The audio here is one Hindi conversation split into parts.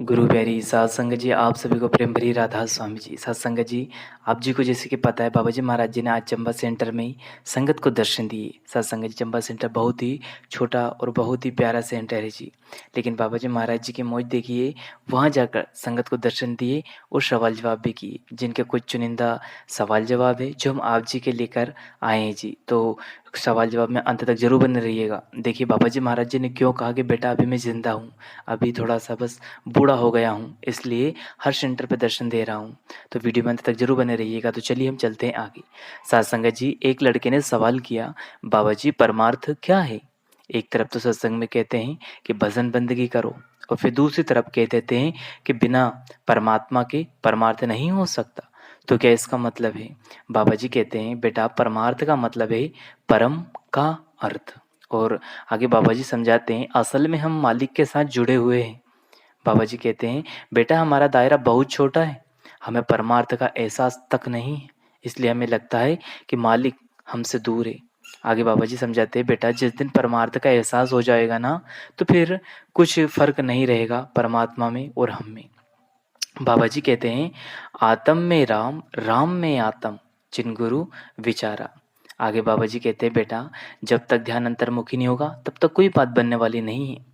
गुरु प्यारी सात संगत जी, आप सभी को प्रेम भरी राधा स्वामी जी। सात संगत जी, आप जी को जैसे कि पता है, बाबा जी महाराज जी ने आज चंबा सेंटर में ही संगत को दर्शन दिए। सात संगत जी, चंबा सेंटर बहुत ही छोटा और बहुत ही प्यारा सेंटर है जी, लेकिन बाबा जी महाराज जी की मौज देखिए, वहाँ जाकर संगत को दर्शन दिए और सवाल जवाब भी किए, जिनके कुछ चुनिंदा सवाल जवाब है जो हम आप जी के लेकर आए हैं जी। तो सवाल जवाब में अंत तक जरूर बने रहिएगा। देखिए बाबा जी महाराज जी ने क्यों कहा कि बेटा अभी मैं जिंदा हूँ, अभी थोड़ा सा बस बूढ़ा हो गया हूँ, इसलिए हर सेंटर पे दर्शन दे रहा हूँ। तो वीडियो में अंत तक जरूर बने रहिएगा। तो चलिए हम चलते हैं आगे। साथ संगत जी, एक लड़के ने सवाल किया, बाबा जी परमार्थ क्या है? एक तरफ तो सत्संग में कहते हैं कि भजन बंदगी करो, और फिर दूसरी तरफ कह देते हैं कि बिना परमात्मा के परमार्थ नहीं हो सकता। तो क्या इसका मतलब है? बाबा जी कहते हैं बेटा, परमार्थ का मतलब है परम का अर्थ। और आगे बाबा जी समझाते हैं, असल में हम मालिक के साथ जुड़े हुए हैं। बाबा जी कहते हैं बेटा, हमारा दायरा बहुत छोटा है, हमें परमार्थ का एहसास तक नहीं है, इसलिए हमें लगता है कि मालिक हमसे दूर है। आगे बाबा जी समझाते हैं बेटा, जिस दिन परमार्थ का एहसास हो जाएगा ना, तो फिर कुछ फर्क नहीं रहेगा परमात्मा में और हम में। बाबा जी कहते हैं, आत्म में राम, राम में आत्म, जिन गुरु विचारा। आगे बाबा जी कहते हैं बेटा, जब तक ध्यान अंतर्मुखी नहीं होगा तब तक कोई बात बनने वाली नहीं है।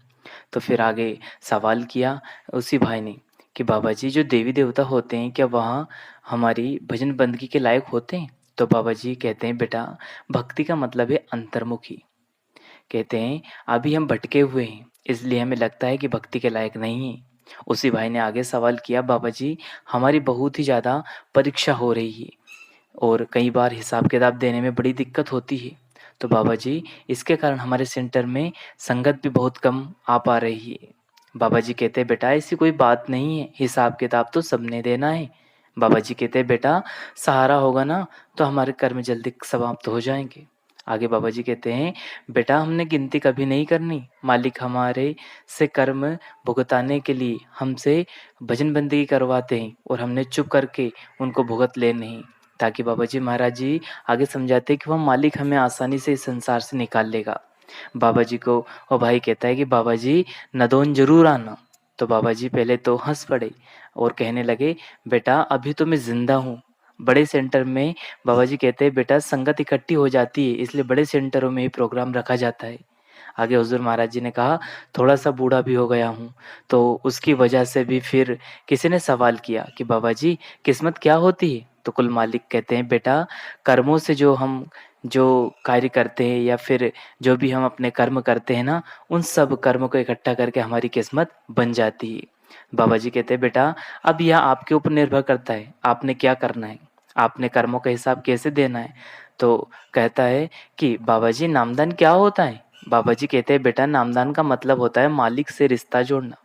तो फिर आगे सवाल किया उसी भाई ने कि बाबा जी, जो देवी देवता होते हैं क्या वहाँ हमारी भजन बंदगी के लायक होते हैं? तो बाबा जी कहते हैं बेटा, भक्ति का मतलब है अंतर्मुखी। कहते हैं अभी हम भटके हुए हैं, इसलिए हमें लगता है कि भक्ति के लायक नहीं है। उसी भाई ने आगे सवाल किया, बाबा जी हमारी बहुत ही ज़्यादा परीक्षा हो रही है और कई बार हिसाब किताब देने में बड़ी दिक्कत होती है। तो बाबा जी, इसके कारण हमारे सेंटर में संगत भी बहुत कम आ पा रही है। बाबा जी कहते हैं बेटा, ऐसी कोई बात नहीं है, हिसाब किताब तो सबने देना है। बाबा जी कहते हैं बेटा, सहारा होगा ना तो हमारे कर्म जल्दी समाप्त हो जाएंगे। आगे बाबा जी कहते हैं बेटा, हमने गिनती कभी नहीं करनी, मालिक हमारे से कर्म भुगताने के लिए हमसे भजन बंदगी करवाते हैं और हमने चुप करके उनको भुगत लेने हैं, ताकि बाबा जी महाराज जी आगे समझाते हैं कि वह मालिक हमें आसानी से इस संसार से निकाल लेगा। बाबा जी को वो भाई कहता है कि बाबा जी नदौन जरूर आना। तो बाबा जी पहले तो हंस पड़े और कहने लगे, बेटा अभी तो मैं जिंदा हूँ। बड़े सेंटर में बाबा जी कहते हैं बेटा, संगत इकट्ठी हो जाती है, इसलिए बड़े सेंटरों में ही प्रोग्राम रखा जाता है। आगे हुजूर महाराज जी ने कहा, थोड़ा सा बूढ़ा भी हो गया हूँ, तो उसकी वजह से भी फिर किसी ने सवाल किया कि बाबा जी किस्मत क्या होती है? तो कुल मालिक कहते हैं बेटा, कर्मों से जो कार्य करते हैं या फिर जो भी हम अपने कर्म करते हैं ना, उन सब कर्म को इकट्ठा करके हमारी किस्मत बन जाती है। बाबा जी कहते हैं बेटा, अब यह आपके ऊपर निर्भर करता है, आपने क्या करना है, आपने कर्मों का हिसाब कैसे देना है। तो कहता है कि बाबा जी नामदान क्या होता है? बाबा जी कहते हैं बेटा, नामदान का मतलब होता है मालिक से रिश्ता जोड़ना।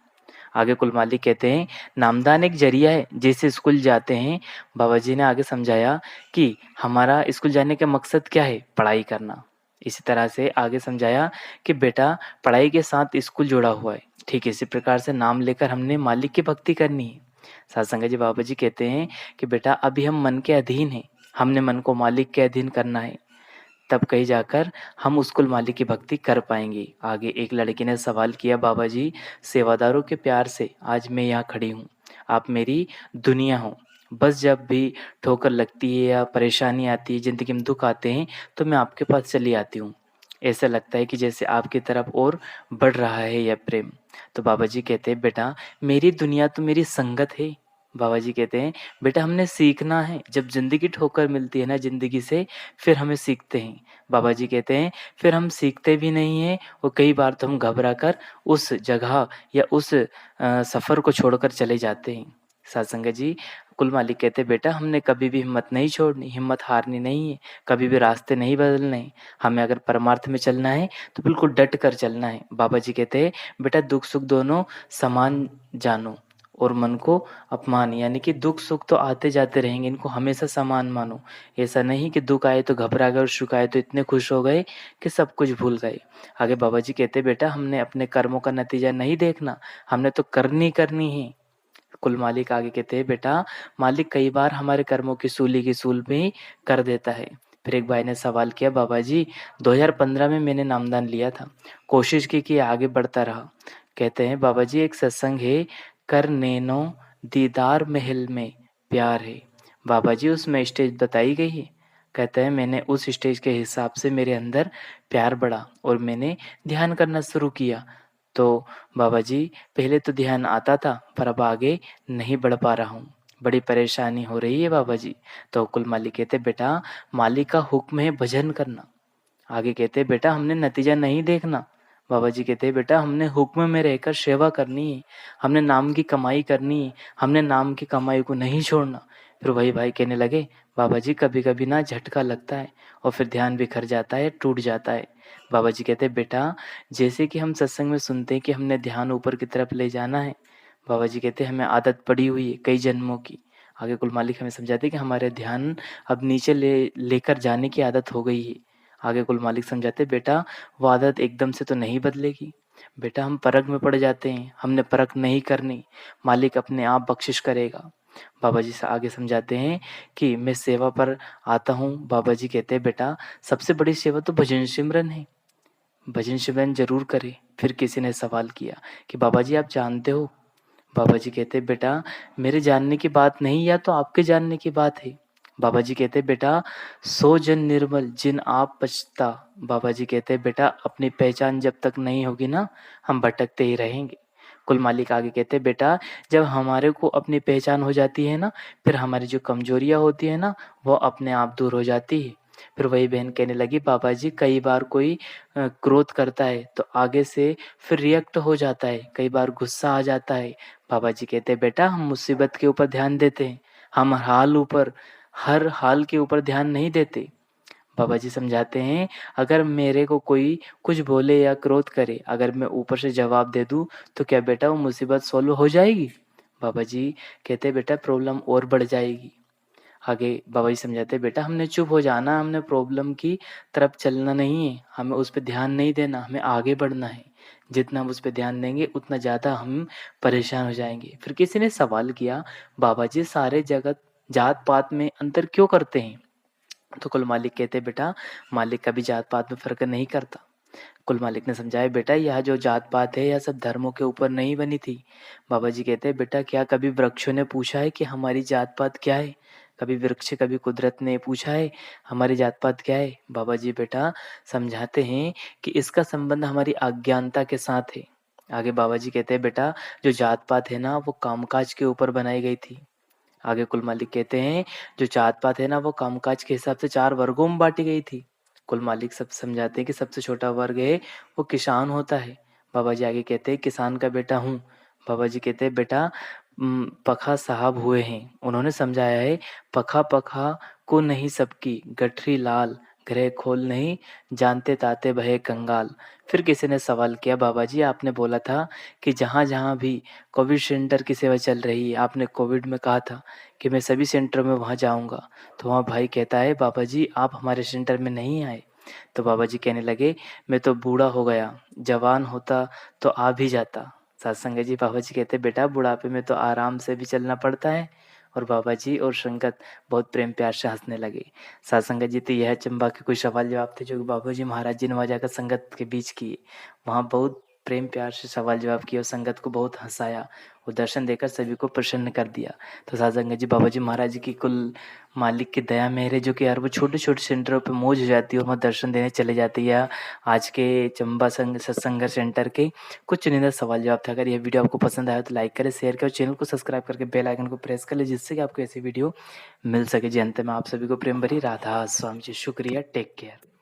आगे कुल मालिक कहते हैं नामदान एक जरिया है, जैसे स्कूल जाते हैं। बाबा जी ने आगे समझाया कि हमारा स्कूल जाने का मकसद क्या है, पढ़ाई करना। इसी तरह से आगे समझाया कि बेटा पढ़ाई के साथ स्कूल जुड़ा हुआ है, ठीक इसी प्रकार से नाम लेकर हमने मालिक की भक्ति करनी है। सत्संग जी, बाबा जी कहते हैं कि बेटा अभी हम मन के अधीन हैं, हमने मन को मालिक के अधीन करना है, तब कहीं जाकर हम उस कुल मालिक की भक्ति कर पाएंगे। आगे एक लड़की ने सवाल किया, बाबा जी सेवादारों के प्यार से आज मैं यहाँ खड़ी हूँ, आप मेरी दुनिया हो, बस जब भी ठोकर लगती है या परेशानी आती है, ज़िंदगी में दुख आते हैं, तो मैं आपके पास चली आती हूँ। ऐसा लगता है कि जैसे आपकी तरफ और बढ़ रहा है यह प्रेम। तो बाबा जी कहते हैं बेटा, मेरी दुनिया तो मेरी संगत है। बाबा जी कहते हैं बेटा, हमने सीखना है, जब ज़िंदगी ठोकर मिलती है ना ज़िंदगी से, फिर हमें सीखते हैं। बाबा जी कहते हैं फिर हम सीखते भी नहीं हैं और कई बार तो हम घबरा कर उस जगह या उस सफ़र को छोड़कर चले जाते हैं। सत्संग जी, कुल मालिक कहते हैं बेटा, हमने कभी भी हिम्मत नहीं छोड़नी, हिम्मत हारनी नहीं है, कभी भी रास्ते नहीं बदलने हैं। हमें अगर परमार्थ में चलना है तो बिल्कुल डट कर चलना है। बाबा जी कहते हैं बेटा, दुख सुख दोनों समान जानो और मन को अपमान, यानी कि दुख सुख तो आते जाते रहेंगे, इनको हमेशा समान मानो। ऐसा नहीं कि दुख आए तो घबरा गए और सुख आए तो इतने खुश हो गए कि सब कुछ भूल गए। आगे बाबा जी कहते बेटा, हमने अपने कर्मों का नतीजा नहीं देखना, हमने तो करनी करनी है। कुल मालिक आगे कहते हैं बेटा, मालिक कई बार हमारे कर्मों की सूल में कर देता है। फिर एक भाई ने सवाल किया, बाबा जी 2015 में मैंने नामदान लिया था, कोशिश की कि आगे बढ़ता रहा। कहते हैं बाबा जी, एक सत्संग है कर नैनो दीदार महल में प्यार है। बाबा जी उसमें स्टेज बताई गई है। कहते हैं मैंने उस स्टेज के हिसाब से मेरे अंदर प्यार बढ़ा और मैंने ध्यान करना शुरू किया। तो बाबा जी पहले तो ध्यान आता था पर अब आगे नहीं बढ़ पा रहा हूँ। बड़ी परेशानी हो रही है बाबा जी। तो कुल मालिक कहते बेटा मालिक का हुक्म है भजन करना। आगे कहते बेटा हमने नतीजा नहीं देखना। बाबा जी कहते बेटा हमने हुक्म में रहकर सेवा करनी है, हमने नाम की कमाई करनी है, हमने नाम की कमाई को नहीं छोड़ना। फिर वही भाई कहने लगे बाबा जी कभी कभी ना झटका लगता है और फिर ध्यान बिखर जाता है, टूट जाता है। बाबा जी कहते बेटा जैसे कि हम सत्संग में सुनते हैं कि हमने ध्यान ऊपर की तरफ ले जाना है, बाबा जी कहते हमें आदत पड़ी हुई है कई जन्मों की। आगे कुल मालिक हमें समझाते कि हमारे ध्यान अब नीचे लेकर जाने की आदत हो गई है। आगे कुल मालिक समझाते बेटा वो आदत एकदम से तो नहीं बदलेगी। बेटा हम परख में पड़ जाते हैं, हमने परख नहीं करनी, मालिक अपने आप बख्शिश करेगा। बाबा जी से आगे समझाते हैं कि मैं सेवा पर आता हूँ। बाबा जी कहते हैं बेटा सबसे बड़ी सेवा तो भजन सिमरन है, भजन सिमरन जरूर करे। फिर किसी ने सवाल किया कि बाबा जी आप जानते हो। बाबा जी कहते बेटा मेरे जानने की बात नहीं या तो आपके जानने की बात है। बाबा जी कहते बेटा सो जन निर्मल जिन आप बचता। बाबा जी कहते बेटा अपनी पहचान जब तक नहीं होगी ना हम भटकते ही रहेंगे। कुल मालिक आगे कहते बेटा जब हमारे को अपनी पहचान हो जाती है ना फिर हमारी जो कमजोरियां होती है ना वो अपने आप दूर हो जाती है। फिर वही बहन कहने लगी बाबा जी कई बार कोई क्रोध करता है तो आगे से फिर रिएक्ट हो जाता है, कई बार गुस्सा आ जाता है। बाबा जी कहते हैं बेटा हम मुसीबत के ऊपर ध्यान देते हैं, हम हर हाल के ऊपर ध्यान नहीं देते। बाबा जी समझाते हैं अगर मेरे को कोई कुछ बोले या क्रोध करे अगर मैं ऊपर से जवाब दे दूं तो क्या बेटा वो मुसीबत सॉल्व हो जाएगी। बाबा जी कहते हैं बेटा प्रॉब्लम और बढ़ जाएगी। आगे बाबा जी समझाते हैं बेटा हमने चुप हो जाना, हमने प्रॉब्लम की तरफ चलना नहीं है, हमें उस पर ध्यान नहीं देना, हमें आगे बढ़ना है। जितना हम उस पर ध्यान देंगे उतना ज़्यादा हम परेशान हो जाएंगे। फिर किसी ने सवाल किया बाबा जी सारे जगत जात पात में अंतर क्यों करते हैं। तो कुल मालिक कहते बेटा मालिक कभी जात पात में फर्क नहीं करता। कुल मालिक ने समझाया बेटा यह जो जात पात है यह सब धर्मों के ऊपर नहीं बनी थी। बाबा जी कहते हैं बेटा क्या कभी वृक्षों ने पूछा है कि हमारी जात पात क्या है। कभी वृक्ष कभी कुदरत ने पूछा है हमारी जात पात क्या है। बाबा जी बेटा समझाते हैं कि इसका संबंध हमारी अज्ञानता के साथ है। आगे बाबा जी कहते हैं बेटा जो जात पात है ना वो कामकाज के ऊपर बनाई गई थी। आगे कुल मालिक कहते हैं जो जात पात है ना वो कामकाज के हिसाब से 4 वर्गों में बांटी गई थी। कुल मालिक सब समझाते हैं कि सबसे छोटा वर्ग है वो किसान होता है। बाबा जी आगे कहते हैं किसान का बेटा हूँ। बाबा जी कहते हैं बेटा पखा साहब हुए हैं, उन्होंने समझाया है पखा पखा को नहीं सबकी गठरी लाल ग्रह खोल नहीं जानते ताते भये कंगाल। फिर किसी ने सवाल किया बाबा जी आपने बोला था कि जहाँ जहाँ भी कोविड सेंटर की सेवा चल रही है आपने कोविड में कहा था कि मैं सभी सेंटर में वहाँ जाऊँगा। तो वहाँ भाई कहता है बाबा जी आप हमारे सेंटर में नहीं आए। तो बाबा जी कहने लगे मैं तो बूढ़ा हो गया, जवान होता तो आ भी जाता। सत्संग जी बाबा जी कहते बेटा बुढ़ापे में तो आराम से भी चलना पड़ता है। और बाबा जी और संगत बहुत प्रेम प्यार से हंसने लगे। सत्संग जी तो यह चंबा के कुछ सवाल जवाब थे जो बाबा जी महाराज जी ने वहाँ जाकर संगत के बीच किए। वहाँ बहुत प्रेम प्यार से सवाल जवाब किए और संगत को बहुत हंसाया और दर्शन देकर सभी को प्रसन्न कर दिया। तो सत्संग जी बाबा जी महाराज जी की कुल मालिक की दया मेहर है जो कि यार वो छोटे छोटे सेंटरों पे मौज हो जाती है और वहाँ दर्शन देने चले जाते हैं। या आज के चंबा संघ सत्संग सेंटर के कुछ चुनिंदा सवाल जवाब था। अगर यह वीडियो आपको पसंद आया तो लाइक करें, शेयर करें, चैनल को सब्सक्राइब करके बेल आइकन को प्रेस कर ले जिससे कि आपको ऐसी वीडियो मिल सके। जी अंत में आप सभी को प्रेम भरी राधा स्वामी जी। शुक्रिया, टेक केयर।